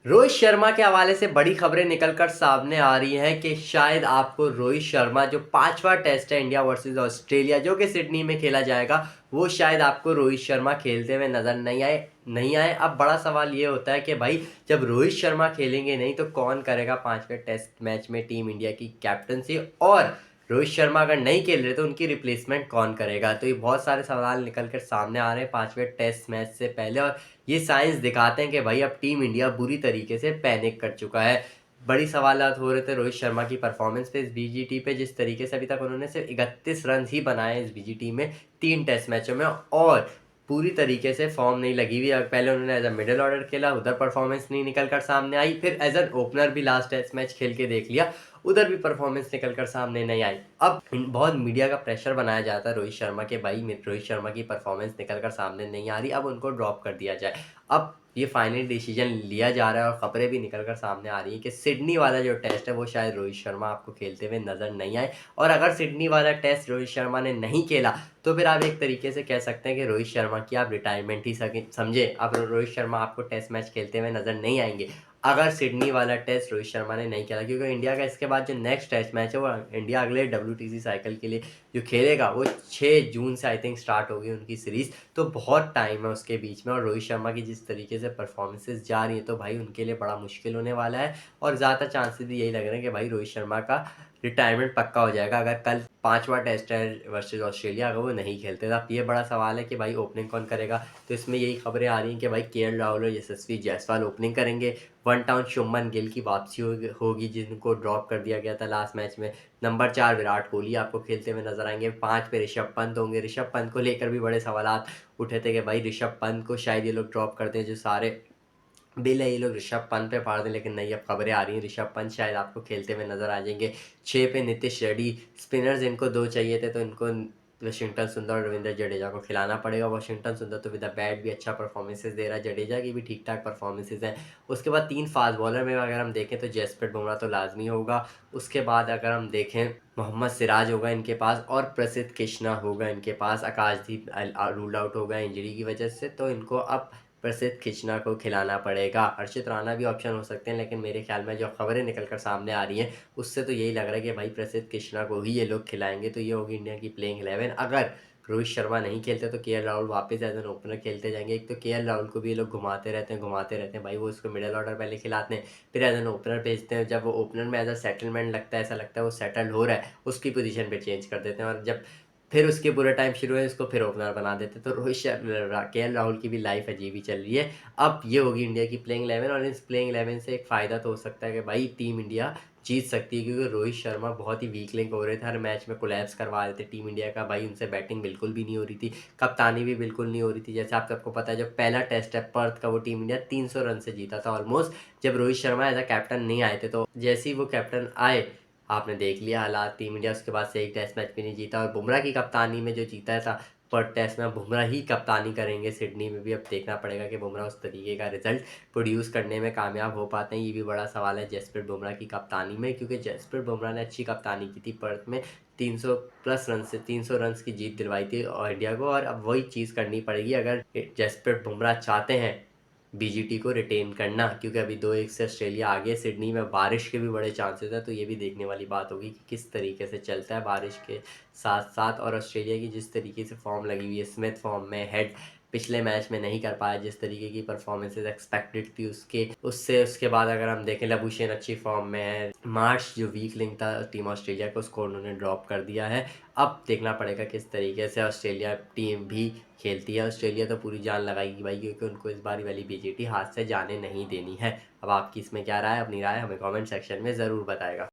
रोहित शर्मा के हवाले से बड़ी खबरें निकलकर सामने आ रही हैं कि शायद आपको रोहित शर्मा जो 5वां टेस्ट है इंडिया वर्सेस ऑस्ट्रेलिया जो कि सिडनी में खेला जाएगा, वो शायद आपको रोहित शर्मा खेलते हुए नजर नहीं आए। अब बड़ा सवाल ये होता है कि भाई जब रोहित शर्मा खेलेंगे नहीं तो कौन करेगा 5वें टेस्ट मैच में टीम इंडिया की कैप्टनसी, और रोहित शर्मा अगर नहीं खेल रहे तो उनकी रिप्लेसमेंट कौन करेगा। तो ये बहुत सारे सवाल निकल कर सामने आ रहे हैं 5वें टेस्ट मैच से पहले, और ये साइंस दिखाते हैं कि भाई अब टीम इंडिया बुरी तरीके से पैनिक कर चुका है। बड़ी सवालात हो रहे थे रोहित शर्मा की परफॉर्मेंस पे इस बीजीटी पे, जिस तरीके से अभी तक उन्होंने सिर्फ 31 रन ही बनाए इस बीजीटी में 3 टेस्ट मैचों में, और पूरी तरीके से फॉर्म नहीं लगी हुई। पहले उन्होंने एज अ मिडिल ऑर्डर खेला, उधर परफॉर्मेंस नहीं निकल कर सामने आई, फिर एज एन ओपनर भी लास्ट टेस्ट मैच खेल के देख लिया, उधर भी परफॉर्मेंस निकल कर सामने नहीं आई। अब बहुत मीडिया का प्रेशर बनाया जाता है रोहित शर्मा के, भाई रोहित शर्मा की परफॉर्मेंस निकल कर सामने नहीं आ रही, अब उनको ड्रॉप कर दिया जाए। अब ये फाइनल डिसीजन लिया जा रहा है और खबरें भी निकल कर सामने आ रही हैं कि सिडनी वाला जो टेस्ट है वो शायद रोहित शर्मा आपको खेलते हुए नजर नहीं आए। और अगर सिडनी वाला टेस्ट रोहित शर्मा ने नहीं खेला तो फिर आप एक तरीके से कह सकते हैं कि रोहित शर्मा की आप रिटायरमेंट ही समझे। अब रोहित शर्मा आपको टेस्ट मैच खेलते हुए नजर नहीं आएंगे अगर सिडनी वाला टेस्ट रोहित शर्मा ने नहीं खेला, क्योंकि इंडिया का इसके बाद जो नेक्स्ट टेस्ट मैच है वो इंडिया अगले WTC साइकिल के लिए जो खेलेगा वो 6 जून से आई थिंक स्टार्ट होगी उनकी सीरीज। तो बहुत टाइम है उसके बीच में, और रोहित शर्मा की जिस तरीके से परफॉर्मेंसेज जा रही है तो भाई उनके लिए बड़ा मुश्किल होने वाला है। और ज़्यादा चांसेस भी यही लग रहे हैं कि भाई रोहित शर्मा का रिटायरमेंट पक्का हो जाएगा अगर कल 5वां टेस्ट है वर्सेस ऑस्ट्रेलिया अगर वो नहीं खेलते। तो अब ये बड़ा सवाल है कि भाई ओपनिंग कौन करेगा। तो इसमें यही खबरें आ रही हैं कि भाई KL राहुल और यशस्वी जायसवाल ओपनिंग करेंगे। वन टाउन शुभमन गिल की वापसी होगी जिनको ड्रॉप कर दिया गया था लास्ट मैच में। नंबर 4 विराट कोहली आपको खेलते हुए नजर आएंगे। 5 पे ऋषभ पंत होंगे। ऋषभ पंत को लेकर भी बड़े सवाल उठे थे कि भाई ऋषभ पंत को शायद ये लोग ड्रॉप करते हैं, जो सारे बिल है ये लोग ऋषभ पंत पे फाड़ दें, लेकिन नहीं, अब खबरें आ रही हैं ऋषभ पंत शायद आपको खेलते हुए नजर आ जाएंगे। 6 पे नीतीश रेड्डी। स्पिनर्स इनको 2 चाहिए थे तो इनको वाशिंगटन सुंदर और रविंद्र जडेजा को खिलाना पड़ेगा। वाशिंगटन सुंदर तो विद द बैट भी अच्छा परफॉर्मेंसेज दे रहा है, जडेजा की भी ठीक ठाक परफॉर्मेंसेज हैं। उसके बाद 3 फास्ट बॉलर में अगर हम देखें तो जसप्रीत बुमराह तो लाजमी होगा। उसके बाद अगर हम देखें मोहम्मद सिराज होगा इनके पास, और प्रसिद्ध कृष्णा होगा इनके पास। आकाशदीप रूल आउट होगा इंजरी की वजह से, तो इनको अब प्रसिद्ध कृष्णा को खिलाना पड़ेगा। हर्षित राणा भी ऑप्शन हो सकते हैं, लेकिन मेरे ख्याल में जो खबरें निकल कर सामने आ रही हैं उससे तो यही लग रहा है कि भाई प्रसिद्ध कृष्णा को ही ये लोग खिलाएंगे। तो ये होगी इंडिया की प्लेइंग 11। अगर रोहित शर्मा नहीं खेलते तो KL राहुल वापस एज एन ओपनर खेलते जाएंगे। एक तो KL राहुल को भी ये लोग घुमाते रहते हैं भाई, वो उसको मिडिल ऑर्डर पहले खिलाते हैं, फिर एज एन ओपनर भेजते हैं। जब वो ओपनर में एज अ सेटलमेंट लगता है, ऐसा लगता है वो सेटल्ड हो रहा है, उसकी पोजीशन पे चेंज कर देते हैं, और जब फिर उसके बुरे टाइम शुरू है उसको फिर ओपनर बना देते। तो KL राहुल की भी लाइफ अजीब ही चल रही है। अब ये होगी इंडिया की प्लेइंग 11, और इस प्लेइंग 11 से एक फ़ायदा तो हो सकता है कि भाई टीम इंडिया जीत सकती है, क्योंकि रोहित शर्मा बहुत ही वीक लिंक हो रहे थे, हर मैच में कोलैप्स करवा रहे थे टीम इंडिया का। भाई उनसे बैटिंग बिल्कुल भी नहीं हो रही थी, कप्तानी भी बिल्कुल नहीं हो रही थी। जैसे आप सबको पता है जब पहला टेस्ट है पर्थ का, वो टीम इंडिया 300 रन से जीता था ऑलमोस्ट, जब Rohit Sharma as a captain नहीं आए थे। तो जैसे ही वो कैप्टन आए आपने देख लिया हालात, टीम इंडिया उसके बाद से एक टेस्ट मैच भी नहीं जीता, और बुमराह की कप्तानी में जो जीता था पर टेस्ट में बुमराह ही कप्तानी करेंगे सिडनी में भी। अब देखना पड़ेगा कि बुमराह उस तरीके का रिजल्ट प्रोड्यूस करने में कामयाब हो पाते हैं, ये भी बड़ा सवाल है जसप्रीत बुमराह की कप्तानी में, क्योंकि जसप्रीत बुमराह ने अच्छी कप्तानी की थी पर्थ में, 300 प्लस रन से 300 रन की जीत दिलवाई थी और इंडिया को। और अब वही चीज़ करनी पड़ेगी अगर जसप्रीत बुमराह चाहते हैं BGT को रिटेन करना, क्योंकि अभी 2-1 से ऑस्ट्रेलिया आगे। सिडनी में बारिश के भी बड़े चांसेस है, तो ये भी देखने वाली बात होगी कि किस तरीके से चलता है बारिश के साथ साथ। और ऑस्ट्रेलिया की जिस तरीके से फॉर्म लगी हुई है, स्मिथ फॉर्म में, हेड पिछले मैच में नहीं कर पाया जिस तरीके की परफॉर्मेंसेज एक्सपेक्टेड थी उसके बाद अगर हम देखें लबुशेन अच्छी फॉर्म में है। मार्च जो वीक लिंक था टीम ऑस्ट्रेलिया को, उसको उन्होंने ड्रॉप कर दिया है। अब देखना पड़ेगा किस तरीके से ऑस्ट्रेलिया टीम भी खेलती है। ऑस्ट्रेलिया तो पूरी जान लगाएगी भाई, क्योंकि उनको इस बारी वाली BGT हाथ से जाने नहीं देनी है। अब आपकी इसमें क्या राय है, अपनी राय हमें कमेंट सेक्शन में ज़रूर बताएगा।